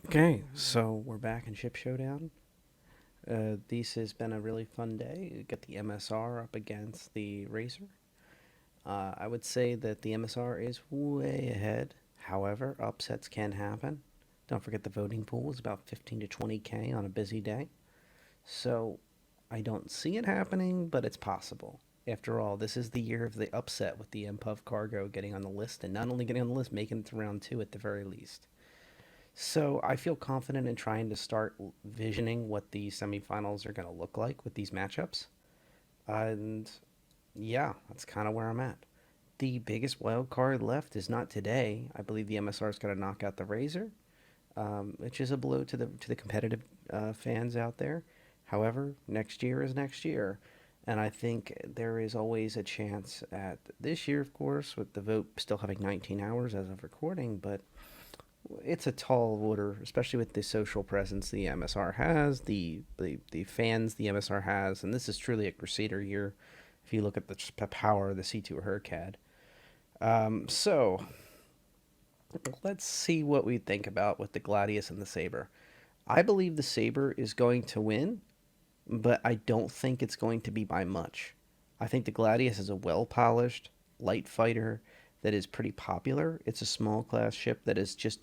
Okay, so we're back in Ship Showdown. This has been a really fun day. We got the MSR up against the Racer. I would say that the MSR is way ahead. However, upsets can happen. Don't forget the voting pool is about 15 to 20K on a busy day. So I don't see it happening, but it's possible. After all, this is the year of the upset with the MPUV cargo getting on the list, and not only getting on the list, making it to round two at the very least. So I feel confident in trying to start visioning what the semifinals are going to look like with these matchups. And yeah, that's kind of where I'm at. The biggest wild card left is not today. I believe the MSR is going to knock out the Razor, which is a blow to the competitive fans out there. However, next year is next year, and I think there is always a chance at this year, of course, with the vote still having 19 hours as of recording, but it's a tall order, especially with the social presence the MSR has, the fans the MSR has, and this is truly a crusader year if you look at the power of the C2 Hurricane. So let's see what we think about with the Gladius and the Saber. I believe the Saber is going to win, but I don't think it's going to be by much. I think the Gladius is a well polished light fighter that is pretty popular. It's a small class ship that is just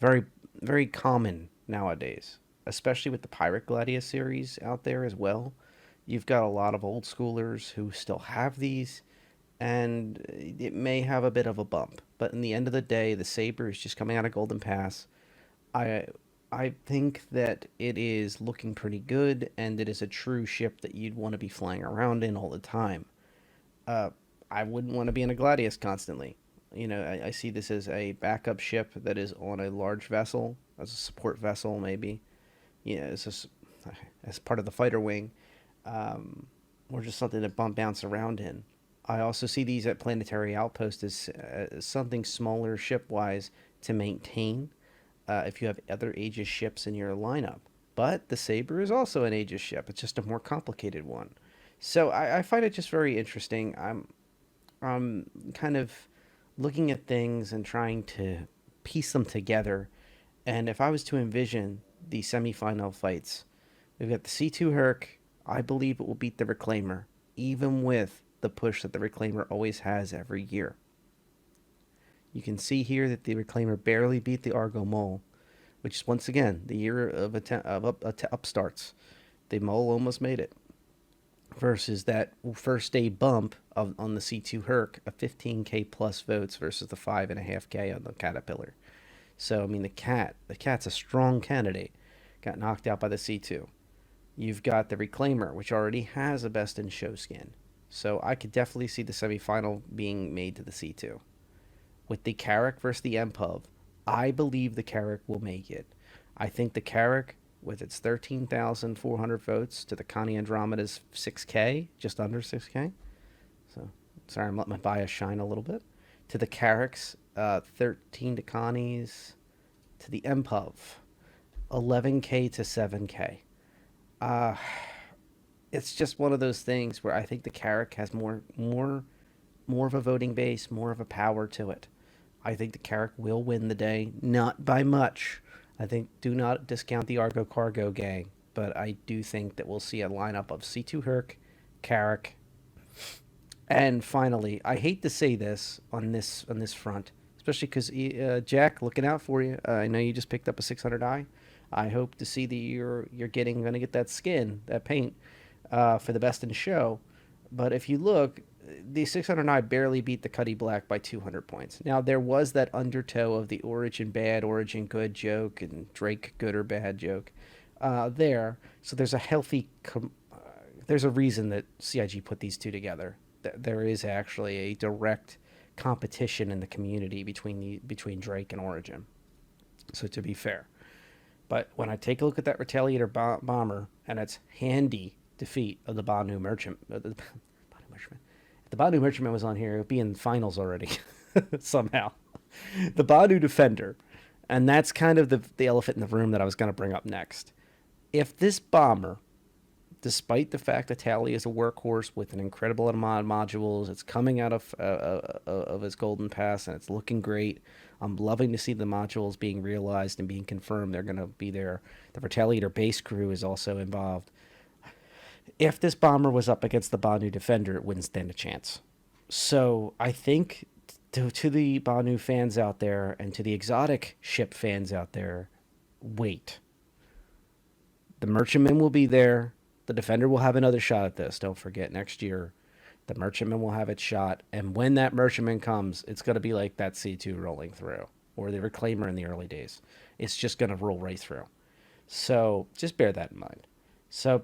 very very common nowadays, especially with the Pirate Gladius series out there as well. You've got a lot of old schoolers who still have these, and it may have a bit of a bump. But in the end of the day, the Saber is just coming out of Golden Pass. I I think that it is looking pretty good, and it is a true ship that you'd want to be flying around in all the time. uh, I wouldn't want to be in a Gladius constantly. I see this as a backup ship that is on a large vessel, as a support vessel, maybe. As part of the fighter wing, um, or just something to bump bounce around in. I also see these at planetary outposts as something smaller ship wise to maintain if you have other Aegis ships in your lineup. But the Saber is also an Aegis ship. It's just a more complicated one. So I find it just very interesting. I'm kind of looking at things and trying to piece them together. And if I was to envision the semifinal fights, we've got the C2 Herc. I believe it will beat the Reclaimer, even with the push that the Reclaimer always has every year. You can see here that the Reclaimer barely beat the Argo Mole, which is once again the year of upstarts. The Mole almost made it versus that first day bump on the C2 Herc of 15K plus votes versus the 5.5K on the Caterpillar. So I mean the cat's a strong candidate. Got knocked out by the C2. You've got the Reclaimer, which already has a best in show skin. So I could definitely see the semifinal being made to the C2. With the Carrack versus the MPUV, I believe the Carrack will make it. I think the Carrack, with its 13,400 votes to the Connie Andromeda's 6K, just under 6K. So, sorry, I'm letting my bias shine a little bit. To the Carrack's 13 to Connie's, to the MPUV, 11K to 7K. Uh, it's just one of those things where I think the Carrack has more of a voting base, more of a power to it. I think the Carrack will win the day, not by much. I think do not discount the Argo Cargo gang, but I do think that we'll see a lineup of C2 Herc, Carrack, and finally, I hate to say this on this front, especially because Jack, looking out for you. I know you just picked up a 600i. I hope to see that you're going to get that skin, that paint, for the best in show. But if you look, the 609 barely beat the Cuddy Black by 200 points. Now, there was that undertow of the Origin bad, Origin good joke, and Drake good or bad joke there. So there's a there's a reason that CIG put these two together. There is actually a direct competition in the community between Drake and Origin. So to be fair, but when I take a look at that Retaliator bomber and its handy defeat of the Banu Merchant, the Banu Merchantman, if the Banu Merchantman was on here, it would be in finals already somehow. The Banu Defender, and that's kind of the elephant in the room that I was going to bring up next. If this bomber Despite the fact that Tally is a workhorse with an incredible amount of modules, it's coming out of its golden pass and it's looking great. I'm loving to see the modules being realized and being confirmed. They're going to be there. The Retaliator base crew is also involved. If this bomber was up against the Banu Defender, it wouldn't stand a chance. So I think to the Banu fans out there and to the exotic ship fans out there, wait. The Merchantman will be there. The Defender will have another shot at this. Don't forget, next year, the Merchantman will have its shot. And when that Merchantman comes, it's going to be like that C2 rolling through, or the Reclaimer in the early days. It's just going to roll right through. So just bear that in mind. So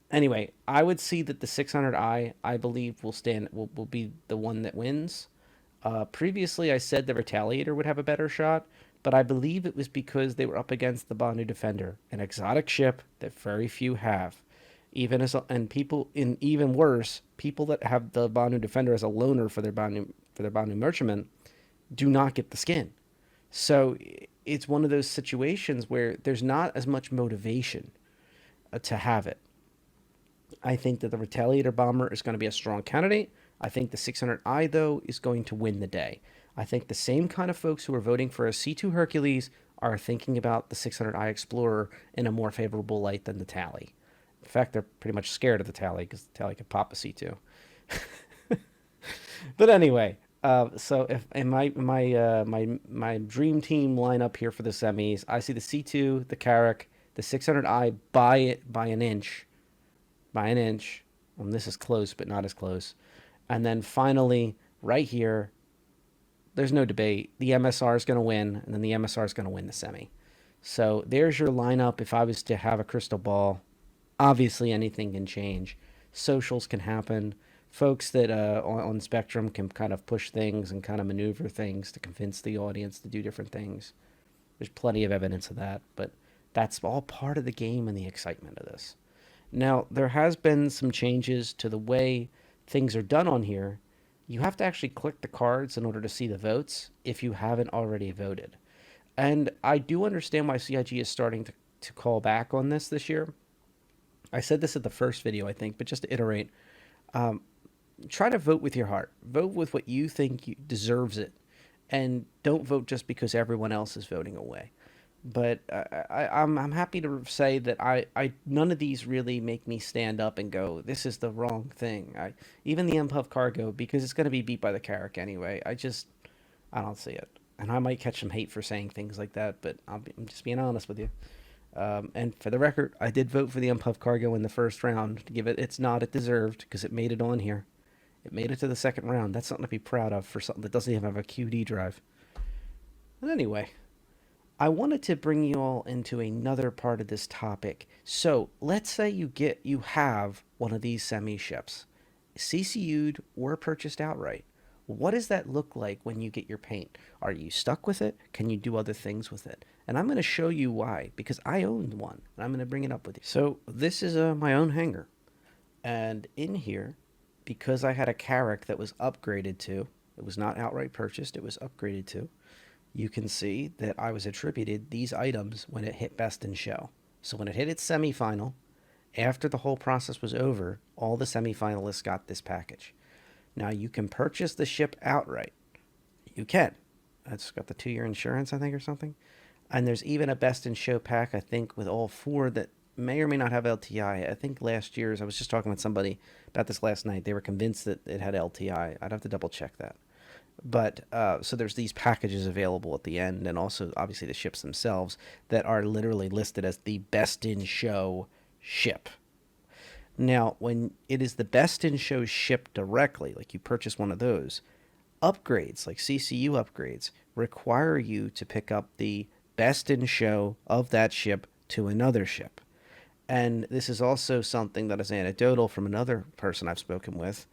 anyway, I would see that the 600i, I believe, will be the one that wins. Previously, I said the Retaliator would have a better shot, but I believe it was because they were up against the Banu Defender, an exotic ship that very few have. And people, in even worse, people that have the Banu Defender as a loaner for their Banu Merchantman do not get the skin. So it's one of those situations where there's not as much motivation to have it. I think that the Retaliator bomber is going to be a strong candidate. I think the 600i, though, is going to win the day. I think the same kind of folks who are voting for a C2 Hercules are thinking about the 600i Explorer in a more favorable light than the Tally. In fact, they're pretty much scared of the Tally because the Tally could pop a C2. But anyway, so if in my dream team lineup here for the semis, I see the C2, the Carrack, the 600i by an inch. This is close, but not as close. And then finally, right here, there's no debate. The MSR is going to win, and then the MSR is going to win the semi. So there's your lineup. If I was to have a crystal ball, obviously anything can change. Socials can happen. Folks that on Spectrum can kind of push things and kind of maneuver things to convince the audience to do different things. There's plenty of evidence of that, but that's all part of the game and the excitement of this. Now, there has been some changes to the way things are done on here. You have to actually click the cards in order to see the votes if you haven't already voted. And I do understand why CIG is starting to call back on this year. I said this at the first video, I think, but just to iterate, try to vote with your heart. Vote with what you think deserves it. And don't vote just because everyone else is voting away. But I'm happy to say that I none of these really make me stand up and go, this is the wrong thing. Even the MPuff Cargo, because it's going to be beat by the Carrack anyway. I don't see it. And I might catch some hate for saying things like that, but I'm just being honest with you. And for the record, I did vote for the MPuff Cargo in the first round to give it its nod it deserved because it made it on here. It made it to the second round. That's something to be proud of for something that doesn't even have a QD drive. But anyway, I wanted to bring you all into another part of this topic. So let's say you have one of these semi ships, CCU'd or purchased outright. What does that look like when you get your paint? Are you stuck with it? Can you do other things with it? And I'm going to show you why, because I owned one, and I'm going to bring it up with you. So this is my own hangar. And in here, because I had a Carrack that was upgraded to, it was not outright purchased, it was upgraded to, you can see that I was attributed these items when it hit Best in Show. So when it hit its semifinal, after the whole process was over, all the semifinalists got this package. Now you can purchase the ship outright. You can. It's got the 2-year insurance, I think, or something. And there's even a Best in Show pack, I think, with all 4 that may or may not have LTI. I think last year's, I was just talking with somebody about this last night. They were convinced that it had LTI. I'd have to double check that. But so there's these packages available at the end, and also obviously the ships themselves that are literally listed as the Best in Show ship. Now, when it is the Best in Show ship directly, like you purchase one of those, upgrades like CCU upgrades require you to pick up the Best in Show of that ship to another ship. And this is also something that is anecdotal from another person I've spoken with.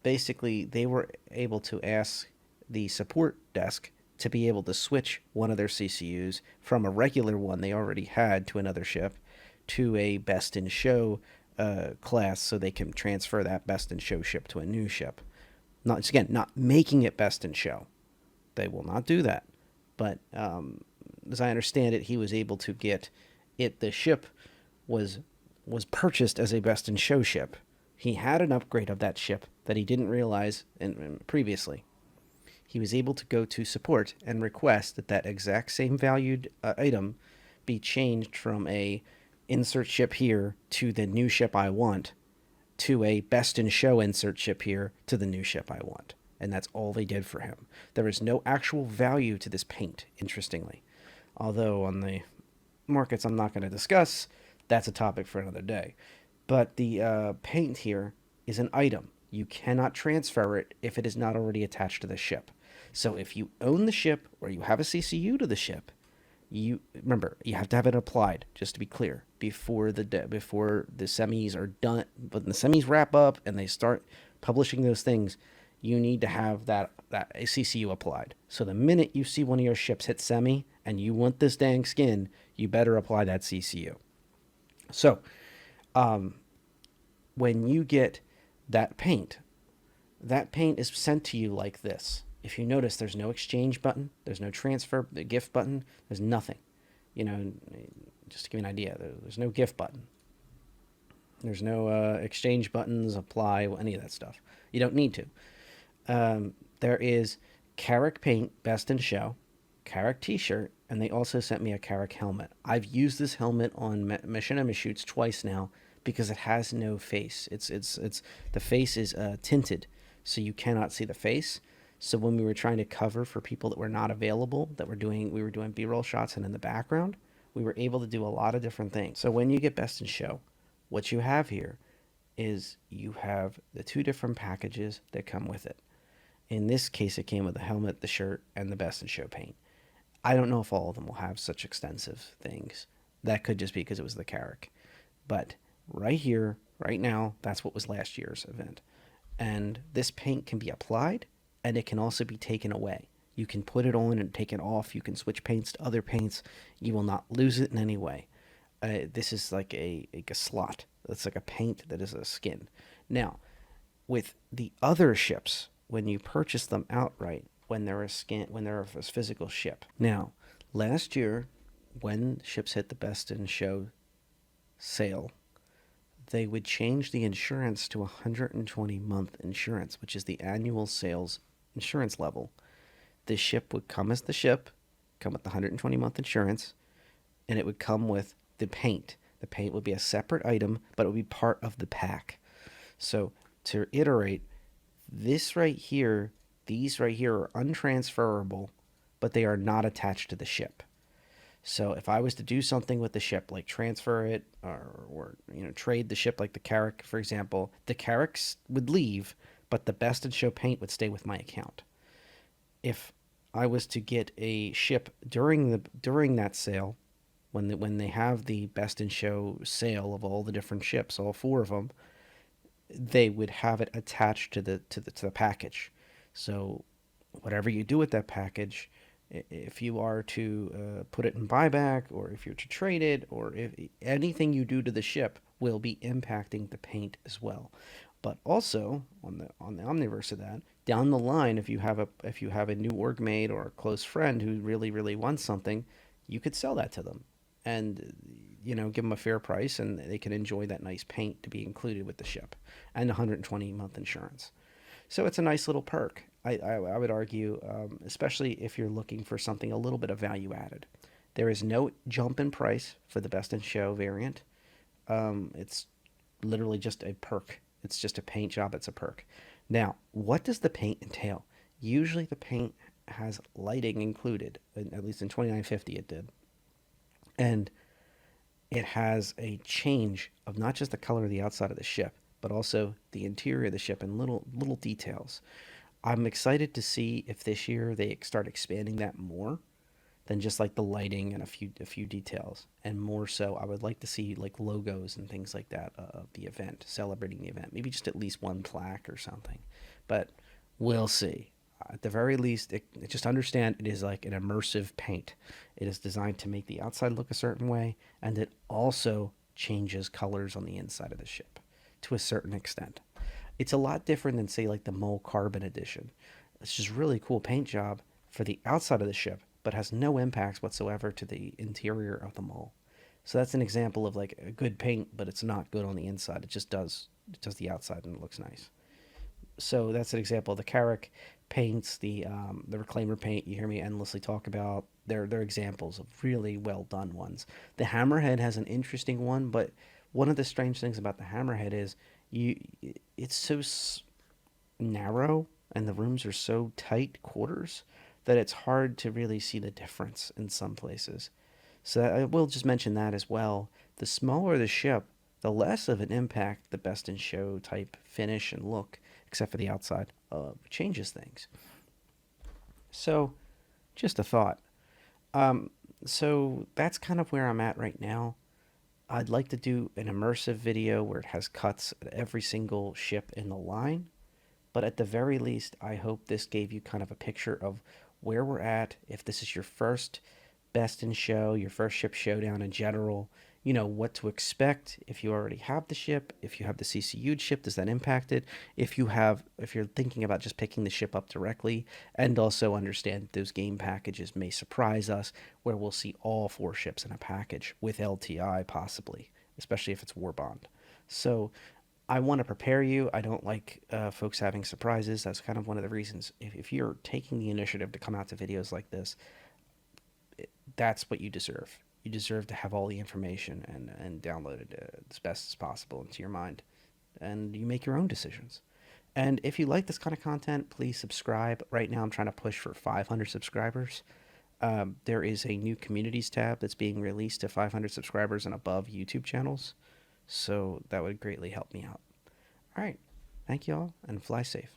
Basically, they were able to ask the support desk to be able to switch one of their CCUs from a regular one they already had to another ship to a Best in Show class, so they can transfer that Best in Show ship to a new ship. Not making it Best in Show. They will not do that. But as I understand it, he was able to get it. The ship was was purchased as a best in show ship. He had an upgrade of that ship that he didn't realize previously. He was able to go to support and request that that exact same valued item be changed from a insert ship here to the new ship I want to a best in show insert ship here to the new ship I want. And that's all they did for him. There is no actual value to this paint, interestingly. Although on the markets I'm not going to discuss, that's a topic for another day. But the paint here is an item. You cannot transfer it if it is not already attached to the ship. So if you own the ship or you have a CCU to the ship, you remember you have to have it applied. Just to be clear, before the semis are done, but when the semis wrap up and they start publishing those things, you need to have that CCU applied. So the minute you see one of your ships hit semi and you want this dang skin, you better apply that CCU. So, when you get that paint is sent to you like this. If you notice, there's no exchange button, there's no transfer, the gift button, there's nothing. You know, just to give you an idea, there's no gift button. There's no exchange buttons, apply, any of that stuff. You don't need to. There is Carrick paint, best in show, Carrick t-shirt, and they also sent me a Carrick helmet. I've used this helmet on machinima shoots twice now because it has no face. It's the face is tinted, so you cannot see the face. So when we were trying to cover for people that were not available, we were doing B-roll shots and in the background, we were able to do a lot of different things. So when you get best in show, what you have here is you have the two different packages that come with it. In this case, it came with the helmet, the shirt, and the best in show paint. I don't know if all of them will have such extensive things. That could just be because it was the Carrick. But right here, right now, that's what was last year's event. And this paint can be applied, and it can also be taken away. You can put it on and take it off. You can switch paints to other paints. You will not lose it in any way. This is like a slot. It's like a paint that is a skin. Now, with the other ships, when you purchase them outright, when they're a physical ship. Now, last year, when ships hit the best in show sale, they would change the insurance to 120-month insurance, which is the annual sales insurance level. The ship would come as the ship, come with the 120-month insurance, and it would come with the paint. The paint would be a separate item, but it would be part of the pack. So to iterate, these right here are untransferable, but they are not attached to the ship. So if I was to do something with the ship, like transfer it or trade the ship, like the Carrick, for example, the Carricks would leave, but the best in show paint would stay with my account. If I was to get a ship during that sale, when they have the best in show sale of all the different ships, all 4 of them, they would have it attached to the package. So whatever you do with that package, if you are to put it in buyback, or if you're to trade it, or if anything you do to the ship will be impacting the paint as well. But also on the omniverse of that, down the line, if you have a new org mate or a close friend who really wants something, you could sell that to them, and give them a fair price, and they can enjoy that nice paint to be included with the ship and 120-month insurance. So it's a nice little perk. I would argue, especially if you're looking for something a little bit of value added. There is no jump in price for the best in show variant. It's literally just a perk. It's just a paint job. It's a perk. Now, what does the paint entail? Usually the paint has lighting included, at least in 2950 it did. And it has a change of not just the color of the outside of the ship, but also the interior of the ship and little details. I'm excited to see if this year they start expanding that more than just like the lighting and a few details. And more so, I would like to see like logos and things like that of the event, celebrating the event. Maybe just at least one plaque or something. But we'll see. At the very least, just understand it is like an immersive paint. It is designed to make the outside look a certain way, and it also changes colors on the inside of the ship to a certain extent. It's a lot different than, say, like the Mole Carbon Edition. It's just really cool paint job for the outside of the ship, but has no impacts whatsoever to the interior of the Mole. So that's an example of like a good paint, but it's not good on the inside. It does the outside and it looks nice. So that's an example of the Carrick paints, the Reclaimer paint. You hear me endlessly talk about. They're examples of really well done ones. The Hammerhead has an interesting one, but one of the strange things about the Hammerhead is you it's so narrow and the rooms are so tight quarters that it's hard to really see the difference in some places. So I will just mention that as well. The smaller the ship, the less of an impact the best in show type finish and look, except for the outside, changes things. So, just a thought. Um, so that's kind of where I'm at right now. I'd like to do an immersive video where it has cuts at every single ship in the line. But at the very least, I hope this gave you kind of a picture of where we're at. If this is your first best in show, your first ship showdown in general, you know what to expect. If you already have the ship, if you have the CCU'd ship, does that impact it? If you're thinking about just picking the ship up directly, and also understand that those game packages may surprise us, where we'll see all four ships in a package with LTI possibly, especially if it's Warbond. So I want to prepare you. I don't like folks having surprises. That's kind of one of the reasons. If you're taking the initiative to come out to videos like this, that's what you deserve. You deserve to have all the information and download it as best as possible into your mind. And you make your own decisions. And if you like this kind of content, please subscribe. Right now, I'm trying to push for 500 subscribers. There is a new communities tab that's being released to 500 subscribers and above YouTube channels. So that would greatly help me out. All right. Thank you all and fly safe.